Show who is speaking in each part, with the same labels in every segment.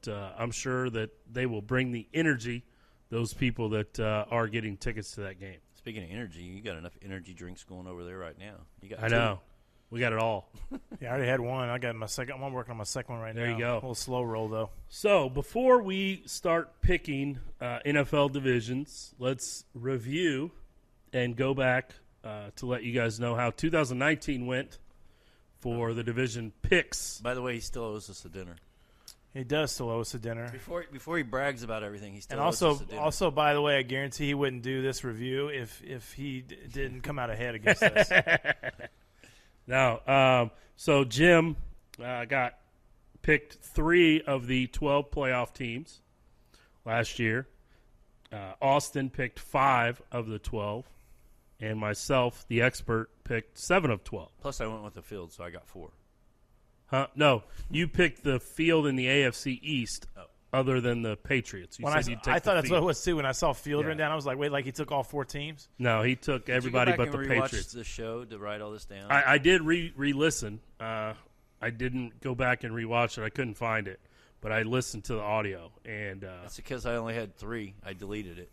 Speaker 1: But I'm sure that they will bring the energy, those people that are getting tickets to that game.
Speaker 2: Speaking of energy, you got enough energy drinks going over there right now. You got
Speaker 1: I know. We got it all.
Speaker 3: Yeah, I already had one. I got my second. I'm working on my second one right now.
Speaker 1: There you go.
Speaker 3: A little slow roll, though.
Speaker 1: So before we start picking NFL divisions, let's review and go back to let you guys know how 2019 went for the division picks.
Speaker 2: By the way, he still owes us a dinner.
Speaker 3: He does still owe us a dinner.
Speaker 2: Before he brags about everything, he still
Speaker 3: And
Speaker 2: owes us a dinner.
Speaker 3: also, by the way, I guarantee he wouldn't do this review if he didn't come out ahead against us.
Speaker 1: Now, so Jim got picked 3 of the 12 playoff teams last year. Austin picked 5 of the 12. And myself, the expert, picked 7 of 12.
Speaker 2: Plus, I went with the field, so I got 4.
Speaker 1: Huh? No, you picked the field in the AFC East other than the Patriots. You said you'd take
Speaker 3: I thought that's
Speaker 1: field.
Speaker 3: what it was, too. When I saw field written down, I was like, wait, like he took all 4 teams?
Speaker 1: No, he took everybody but the
Speaker 2: Did you go back and
Speaker 1: Patriots.
Speaker 2: rewatch the show to write all this down?
Speaker 1: I did re-listen. I didn't go back and rewatch it. I couldn't find it. But I listened to the audio. And
Speaker 2: That's because I only had 3. I deleted it.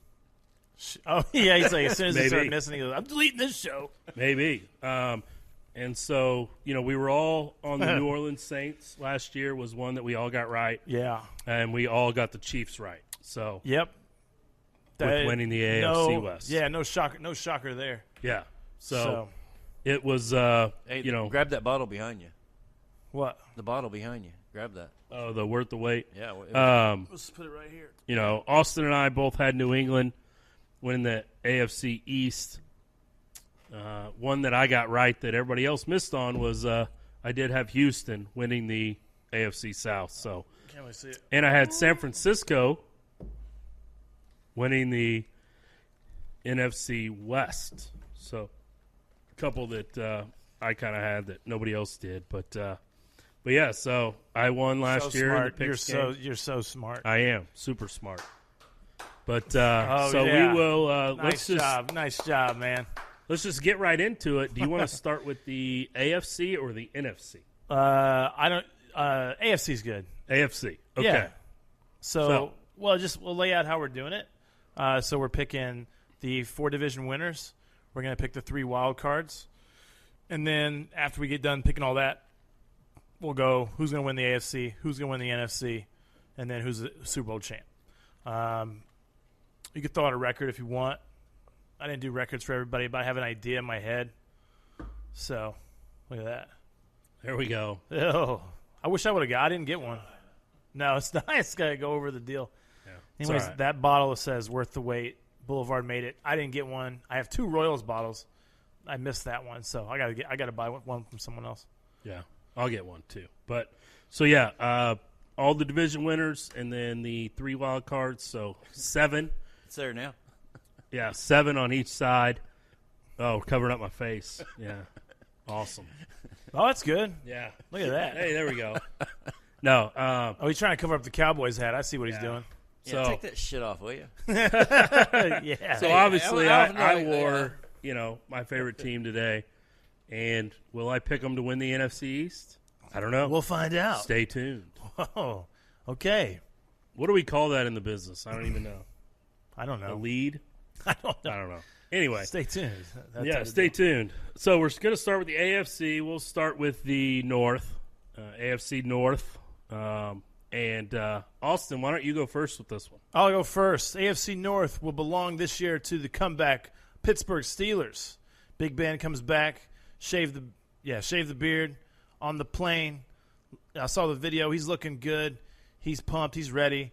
Speaker 3: Oh, yeah, he's like, as soon as he
Speaker 1: Maybe.
Speaker 3: started missing, he goes, I'm deleting this show.
Speaker 1: maybe. And so, we were all on the New Orleans Saints last year was one that we all got right.
Speaker 3: Yeah.
Speaker 1: And we all got the Chiefs right. So,
Speaker 3: Yep.
Speaker 1: with winning the AFC West.
Speaker 3: Yeah, no shocker there.
Speaker 1: Yeah. So
Speaker 3: So,
Speaker 1: it was,
Speaker 2: Hey,
Speaker 1: you know,
Speaker 2: grab that bottle behind you.
Speaker 3: what?
Speaker 2: The bottle behind you. Grab that.
Speaker 1: the worth the wait.
Speaker 2: Yeah. It was-
Speaker 3: Let's put it right here.
Speaker 1: Austin and I both had New England winning the AFC East. One that I got right that everybody else missed on was I did have Houston winning the AFC South. So,
Speaker 3: Can't really see it.
Speaker 1: and I had San Francisco winning the NFC West. So, a couple that I kind of had that nobody else did, but yeah. So I won last
Speaker 3: So
Speaker 1: year in the
Speaker 3: smart.
Speaker 1: picks
Speaker 3: You're so smart.
Speaker 1: I am super smart. But
Speaker 3: Oh,
Speaker 1: so
Speaker 3: yeah.
Speaker 1: we will. Let's
Speaker 3: Nice job, man.
Speaker 1: Let's just get right into it. Do you want to start with the AFC or the NFC?
Speaker 3: I don't. AFC's good.
Speaker 1: AFC. Okay.
Speaker 3: Yeah. So
Speaker 1: So-
Speaker 3: we'll lay out how we're doing it. So we're picking the 4 division winners. We're going to pick the 3 wild cards, and then after we get done picking all that, we'll go who's going to win the AFC, who's going to win the NFC, and then who's the Super Bowl champ. You could throw out a record if you want. I didn't do records for everybody, but I have an idea in my head. So look at that.
Speaker 1: There we go.
Speaker 3: Oh, I wish I would have got. I didn't get one. No, it's nice. Got to go over the deal.
Speaker 1: Yeah.
Speaker 3: Anyways,
Speaker 1: It's all right.
Speaker 3: that bottle says worth the wait. Boulevard made it. I didn't get one. I have 2 Royals bottles. I missed that one, so I gotta buy one from someone else.
Speaker 1: Yeah, I'll get one too. But so yeah, all the division winners and then the 3 wild cards. So 7.
Speaker 2: It's there now.
Speaker 1: Yeah, 7 on each side. Oh, covering up my face. Yeah, awesome.
Speaker 3: Oh, that's good.
Speaker 1: Yeah,
Speaker 3: Look at that.
Speaker 1: Hey, there we go. No,
Speaker 3: Oh, he's trying to cover up the Cowboys hat. I see what he's
Speaker 1: Yeah.
Speaker 3: doing.
Speaker 2: Yeah,
Speaker 1: So-
Speaker 2: take that shit off, will you?
Speaker 3: Yeah.
Speaker 1: So obviously,
Speaker 2: I don't know.
Speaker 1: I wore my favorite team today, and will I pick them to win the NFC East? I don't know.
Speaker 3: We'll find out.
Speaker 1: Stay tuned.
Speaker 3: Oh, okay.
Speaker 1: What do we call that in the business? I don't even know.
Speaker 3: I don't
Speaker 1: A
Speaker 3: know.
Speaker 1: lead?
Speaker 3: I don't know.
Speaker 1: I don't know. Anyway,
Speaker 3: Stay tuned. That
Speaker 1: yeah,
Speaker 3: type of
Speaker 1: stay
Speaker 3: deal.
Speaker 1: tuned. So we're going to start with the AFC. We'll start with the North, AFC North. And Austin, why don't you go first with this one?
Speaker 3: I'll go first. AFC North will belong this year to the comeback Pittsburgh Steelers. Big Ben comes back, shave the beard on the plane. I saw the video. He's looking good. He's pumped. He's ready.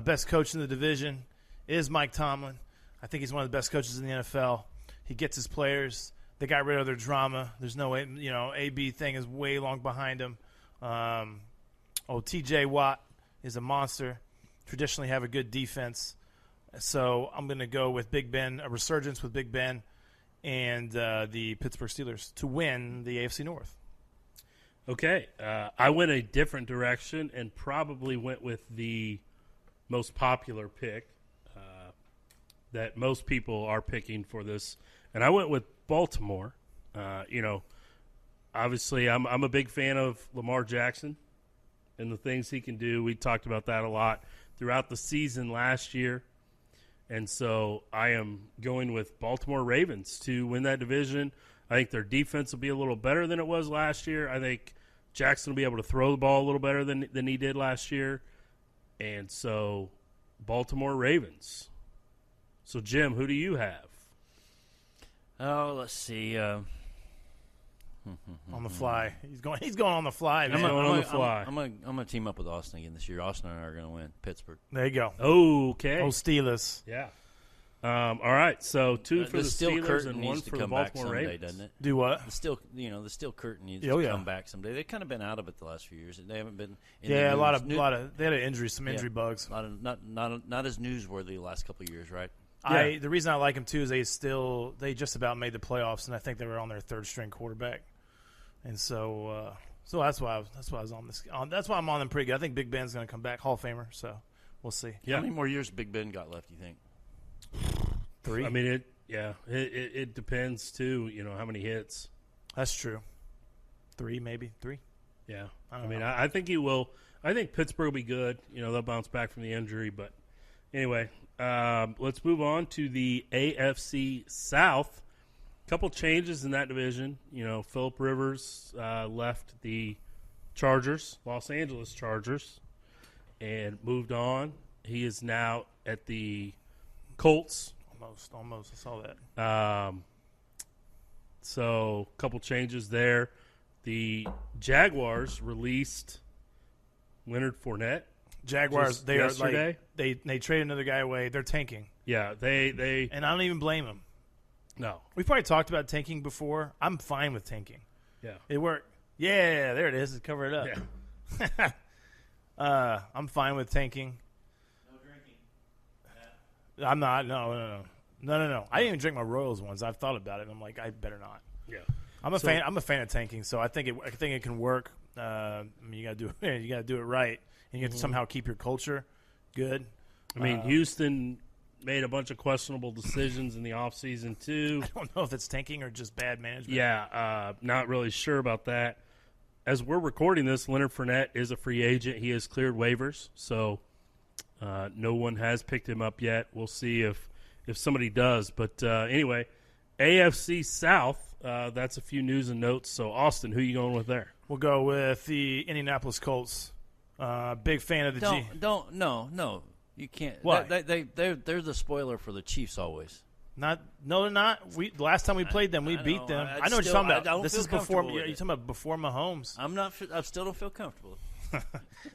Speaker 3: Best coach in the division is Mike Tomlin. I think he's one of the best coaches in the NFL. He gets his players. They got rid of their drama. There's no way, AB thing is way long behind him. TJ Watt is a monster. Traditionally have a good defense. So I'm going to go with Big Ben, a resurgence with Big Ben and the Pittsburgh Steelers to win the AFC North.
Speaker 1: Okay. I went a different direction and probably went with the most popular pick that most people are picking for this. And I went with Baltimore. Obviously I'm a big fan of Lamar Jackson. and the things he can do. We talked about that a lot throughout the season last year. And so I am going with Baltimore Ravens to win that division. I think their defense will be a little better than it was last year. I think Jackson will be able to throw the ball a little better than he did last year. And so Baltimore Ravens. So, Jim, who do you have?
Speaker 2: Oh, let's see.
Speaker 3: On the fly. He's going on the fly, man.
Speaker 2: I'm gonna team up with Austin again this year. Austin and I are gonna win. Pittsburgh.
Speaker 3: There you go.
Speaker 1: Okay.
Speaker 3: Oh, Steelers.
Speaker 1: Yeah. All right. So 2 for the
Speaker 2: steel
Speaker 1: Steelers
Speaker 2: curtain
Speaker 1: and
Speaker 2: needs
Speaker 1: 1
Speaker 2: to
Speaker 1: for the
Speaker 2: come back
Speaker 1: Baltimore
Speaker 2: someday,
Speaker 1: Ravens.
Speaker 2: doesn't it?
Speaker 3: Do what?
Speaker 2: The steel curtain needs
Speaker 3: Oh,
Speaker 2: to
Speaker 3: yeah.
Speaker 2: come back someday. They've kind of been out of it the last few years. They haven't been. In
Speaker 3: Yeah,
Speaker 2: the
Speaker 3: a lot of
Speaker 2: news.
Speaker 3: they had an injury, some injury bugs.
Speaker 2: Not as newsworthy the last couple of years, right?
Speaker 1: Yeah.
Speaker 3: The reason I like them too is they just about made the playoffs, and I think they were on their third string quarterback, and so that's why I was on this. That's why I'm on them pretty good. I think Big Ben's going to come back, Hall of Famer. So we'll see.
Speaker 1: Yeah.
Speaker 2: How many more years Big Ben got left? You think?
Speaker 3: 3.
Speaker 1: I mean, it depends, too, how many hits.
Speaker 3: That's true. 3, maybe 3.
Speaker 1: Yeah.
Speaker 3: I
Speaker 1: I
Speaker 3: don't
Speaker 1: mean,
Speaker 3: know.
Speaker 1: I think he will. I think Pittsburgh will be good. They'll bounce back from the injury. But anyway, let's move on to the AFC South. A couple changes in that division. Phillip Rivers left the Chargers, Los Angeles Chargers, and moved on. He is now at the Colts.
Speaker 3: Almost. I saw that.
Speaker 1: So a couple changes there. The Jaguars released Leonard Fournette.
Speaker 3: Jaguars.
Speaker 1: Just
Speaker 3: They are
Speaker 1: yesterday?
Speaker 3: like they trade another guy away. They're tanking,
Speaker 1: Yeah, they
Speaker 3: and I don't even blame them.
Speaker 1: no.
Speaker 3: We probably talked about tanking before. I'm fine with tanking.
Speaker 1: Yeah.
Speaker 3: It worked. Yeah, there it is. Cover it up.
Speaker 1: Yeah.
Speaker 3: I'm fine with tanking.
Speaker 2: No drinking.
Speaker 3: I'm not. No. I didn't even drink my Royals ones. I've thought about it. And I'm like, I better not.
Speaker 1: Yeah.
Speaker 3: I'm a fan. I'm a fan of tanking, so I think it can work. I mean, you got to do it right, and you have to somehow keep your culture good.
Speaker 1: I mean, Houston made a bunch of questionable decisions in the offseason too.
Speaker 3: I don't know if it's tanking or just bad management.
Speaker 1: Yeah, not really sure about that. As we're recording this, Leonard Fournette is a free agent. He has cleared waivers, so no one has picked him up yet. We'll see if somebody does. But anyway, AFC South, that's a few news and notes. So, Austin, who you going with there?
Speaker 3: We'll go with the Indianapolis Colts. Big fan of the
Speaker 2: No. You can't.
Speaker 3: What?
Speaker 2: They're the spoiler for the Chiefs always.
Speaker 3: No, they're not. The last time we played them, we
Speaker 2: I
Speaker 3: beat
Speaker 2: know.
Speaker 3: them.
Speaker 2: I
Speaker 3: I know what you're
Speaker 2: still-
Speaker 3: talking
Speaker 2: I
Speaker 3: about.
Speaker 2: don't
Speaker 3: This
Speaker 2: feel
Speaker 3: is before.
Speaker 2: comfortable with
Speaker 3: You're
Speaker 2: it.
Speaker 3: talking about before Mahomes.
Speaker 2: I still don't feel comfortable.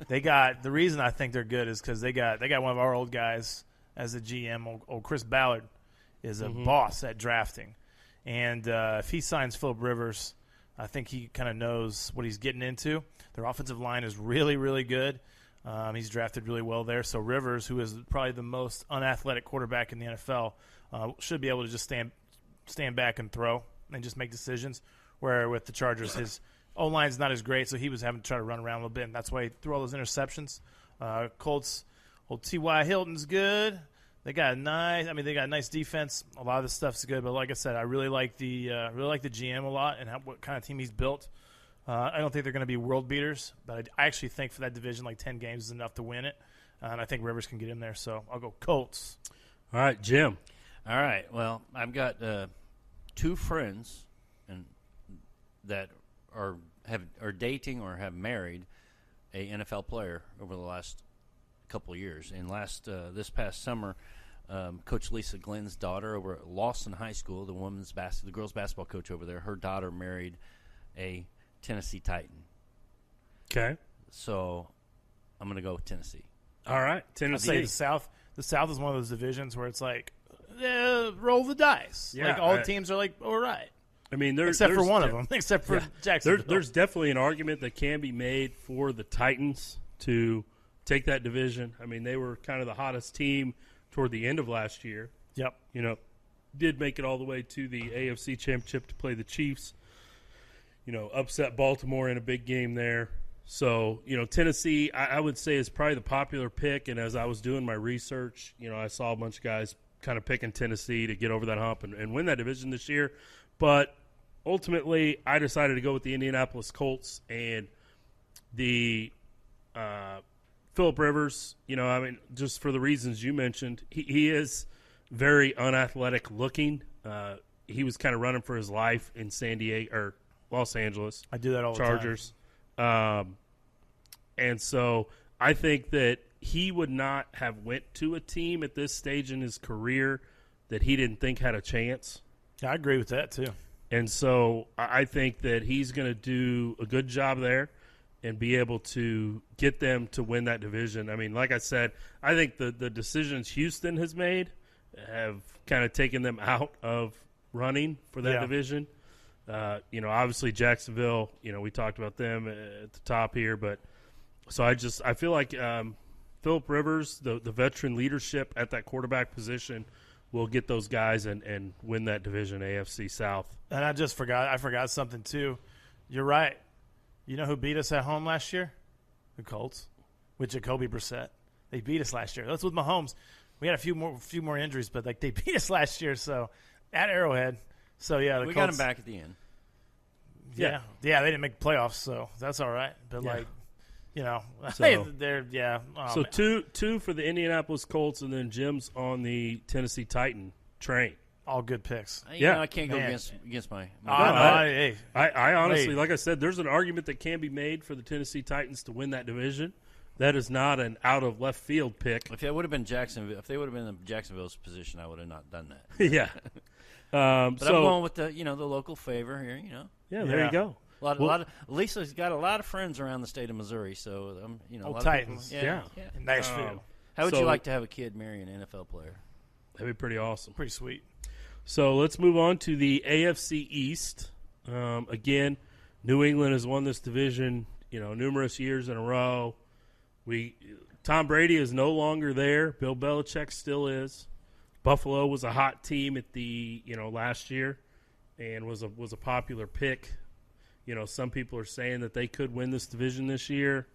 Speaker 3: They got the reason I think they're good is because they got one of our old guys as a GM. Old Chris Ballard is a boss at drafting, and if he signs Phillip Rivers, I think he kind of knows what he's getting into. Their offensive line is really, really good. He's drafted really well there. So Rivers, who is probably the most unathletic quarterback in the NFL, should be able to just stand back and throw and just make decisions. Where with the Chargers, his O-line's not as great, so he was having to try to run around a little bit, and that's why he threw all those interceptions. Colts, old T.Y. Hilton's good. They got a nice defense. A lot of the stuff's good, but like I said, I really like the GM a lot and what kind of team he's built. I don't think they're going to be world beaters, but I actually think for that division, like 10 games is enough to win it, and I think Rivers can get in there. So I'll go Colts.
Speaker 1: All right, Jim.
Speaker 2: All right. Well, I've got 2 friends that are dating or have married a NFL player over the last couple of years. And this past summer, Coach Lisa Glenn's daughter over at Lawson High School, the girls basketball coach over there, her daughter married a Tennessee Titan.
Speaker 1: Okay.
Speaker 2: So I'm going to go with Tennessee.
Speaker 1: All right,
Speaker 3: I'd
Speaker 1: Tennessee.
Speaker 3: say the South is one of those divisions where it's like, roll the dice.
Speaker 1: Yeah,
Speaker 3: like all the teams are like, all right.
Speaker 1: I mean,
Speaker 3: Except for one of them, except for Jacksonville.
Speaker 1: There's definitely an argument that can be made for the Titans to take that division. I mean, they were kind of the hottest team toward the end of last year.
Speaker 3: Yep.
Speaker 1: Did make it all the way to the AFC Championship to play the Chiefs. Upset Baltimore in a big game there. So, Tennessee, I would say is probably the popular pick. And as I was doing my research, I saw a bunch of guys kind of picking Tennessee to get over that hump and win that division this year. But ultimately, I decided to go with the Indianapolis Colts, and the Phillip Rivers, just for the reasons you mentioned, he is very unathletic looking. He was kind of running for his life in San Diego or Los Angeles.
Speaker 3: I do that all
Speaker 1: Chargers. And so I think that he would not have went to a team at this stage in his career that he didn't think had a chance.
Speaker 3: Yeah, I agree with that too.
Speaker 1: And so I think that he's going to do a good job there and be able to get them to win that division. I mean, like I said, I think the decisions Houston has made have kind of taken them out of running for that division. Obviously Jacksonville, we talked about them at the top here, but so I feel like Phillip Rivers, the veteran leadership at that quarterback position, will get those guys and win that division, AFC South.
Speaker 3: And I forgot something too. You're right. You know who beat us at home last year? The Colts with Jacoby Brissett. They beat us last year. That's with Mahomes. We had a few more injuries, but they beat us last year. So at Arrowhead. So yeah,
Speaker 2: we got him back at the end.
Speaker 3: Yeah, they didn't make the playoffs, so that's all right. But
Speaker 1: So-
Speaker 3: they're
Speaker 1: So two for the Indianapolis Colts, and then Jim's on the Tennessee Titan train.
Speaker 3: all good picks.
Speaker 2: I can't go
Speaker 3: Man.
Speaker 2: against my
Speaker 3: Hey,
Speaker 1: I honestly,
Speaker 3: Hey.
Speaker 1: like I said, there's an argument that can be made for the Tennessee Titans to win that division. That is not an out of left field pick.
Speaker 2: If it would have been Jacksonville, if they would have been in Jacksonville's position, I would have not done that.
Speaker 1: Yeah.
Speaker 2: But I'm going with the local favor here.
Speaker 1: Yeah, there
Speaker 3: Yeah.
Speaker 1: you go.
Speaker 2: A lot of Lisa's got a lot of friends around the state of Missouri, so a lot of
Speaker 3: Titans.
Speaker 2: people,
Speaker 1: Yeah.
Speaker 3: in Nashville.
Speaker 2: How would
Speaker 1: So-
Speaker 2: you like to have a kid marry an NFL player?
Speaker 1: That'd be pretty awesome.
Speaker 3: Pretty sweet.
Speaker 1: So let's move on to the AFC East. Again, New England has won this division, numerous years in a row. Tom Brady is no longer there. Bill Belichick still is. Buffalo was a hot team at the last year, and was a popular pick. Some people are saying that they could win this division this year.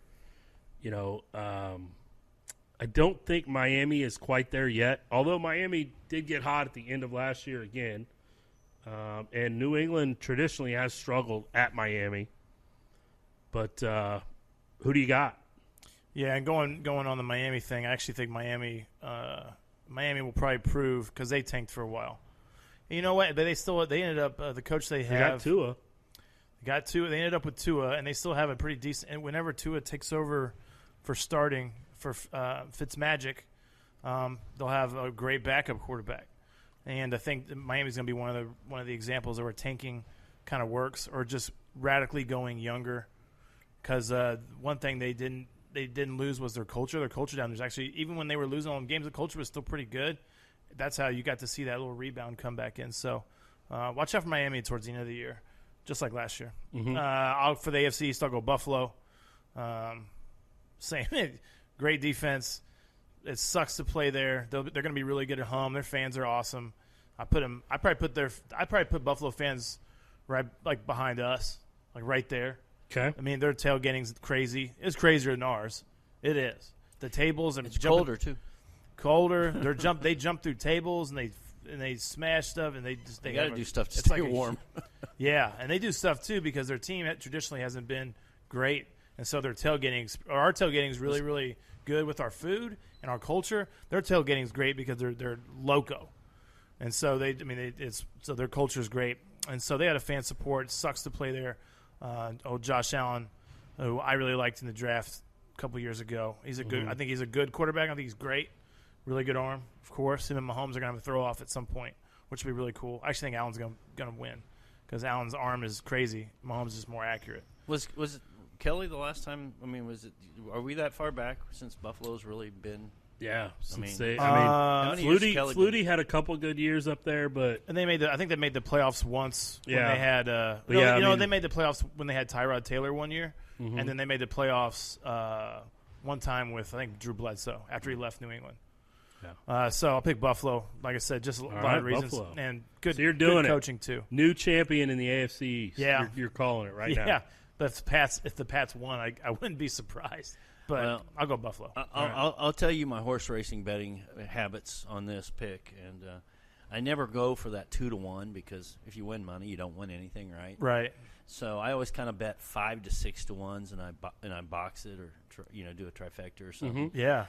Speaker 1: I don't think Miami is quite there yet, although Miami did get hot at the end of last year again. And New England traditionally has struggled at Miami. But who do you got?
Speaker 3: Yeah, and going on the Miami thing, I actually think Miami will probably prove because they tanked for a while. And you know what? But they ended up the coach they
Speaker 1: They
Speaker 3: have
Speaker 1: got Tua.
Speaker 3: They ended up with Tua, and they still have a pretty decent. And whenever Tua takes over for starting for Fitzmagic, they'll have a great backup quarterback. And I think that Miami's going to be one of the examples of where tanking kind of works, or just radically going younger. Because one thing they didn't lose was their culture. Their culture down there's actually, even when they were losing all the games, the culture was still pretty good. That's how you got to see that little rebound come back in. So watch out for Miami towards the end of the year, just like last year.
Speaker 1: Mm-hmm.
Speaker 3: For the AFC East, I'll go Buffalo. Same, great defense. It sucks to play there. They're going to be really good at home. Their fans are awesome. I probably put Buffalo fans right behind us, right there.
Speaker 1: Okay.
Speaker 3: I mean, their tailgating's crazy. It's crazier than ours. It is. The tables and
Speaker 2: It's colder too.
Speaker 3: Colder. They jump through tables and they smash stuff and they
Speaker 2: Got to do stuff to
Speaker 3: it's
Speaker 2: stay
Speaker 3: like
Speaker 2: warm.
Speaker 3: Yeah, and they do stuff too because their team traditionally hasn't been great, and so our tailgating is really really good with our food and our culture. Their tailgating is great because they're loco, and so their culture is great, and so they had a fan support. It sucks to play there. Josh Allen, who I really liked in the draft a couple years ago. He's a good. I think he's a good quarterback. I think he's great. Really good arm, of course. Him and Mahomes are going to have a throw off at some point, which would be really cool. I actually think Allen's going to win because Allen's arm is crazy. Mahomes is more accurate.
Speaker 2: Was it Kelly the last time? I mean, are we that far back since Buffalo's really been?
Speaker 1: Yeah.
Speaker 2: Flutie
Speaker 1: Flutie had a couple good years up there, but
Speaker 3: And I think they made the playoffs once when
Speaker 1: Yeah.
Speaker 3: they had. They made the playoffs when they had Tyrod Taylor one year, and then they made the playoffs one time with I think Drew Bledsoe after he left New England.
Speaker 1: Yeah.
Speaker 3: So I'll pick Buffalo. Like I said, just a lot
Speaker 1: right,
Speaker 3: of reasons
Speaker 1: Buffalo.
Speaker 3: and good.
Speaker 1: So you're doing
Speaker 3: good
Speaker 1: it.
Speaker 3: coaching too.
Speaker 1: new champion in the AFC East.
Speaker 3: Yeah.
Speaker 1: You're calling it right
Speaker 3: Yeah,
Speaker 1: now.
Speaker 3: but if the Pats won, I wouldn't be surprised. But
Speaker 2: Well,
Speaker 3: I'll go Buffalo.
Speaker 2: I'll tell you my horse racing betting habits on this pick, and I never go for that 2-1 because if you win money, you don't win anything, right?
Speaker 3: Right.
Speaker 2: So I always kind of bet 5 to 6 to 1s, and I box it or do a trifecta or something.
Speaker 3: Yeah.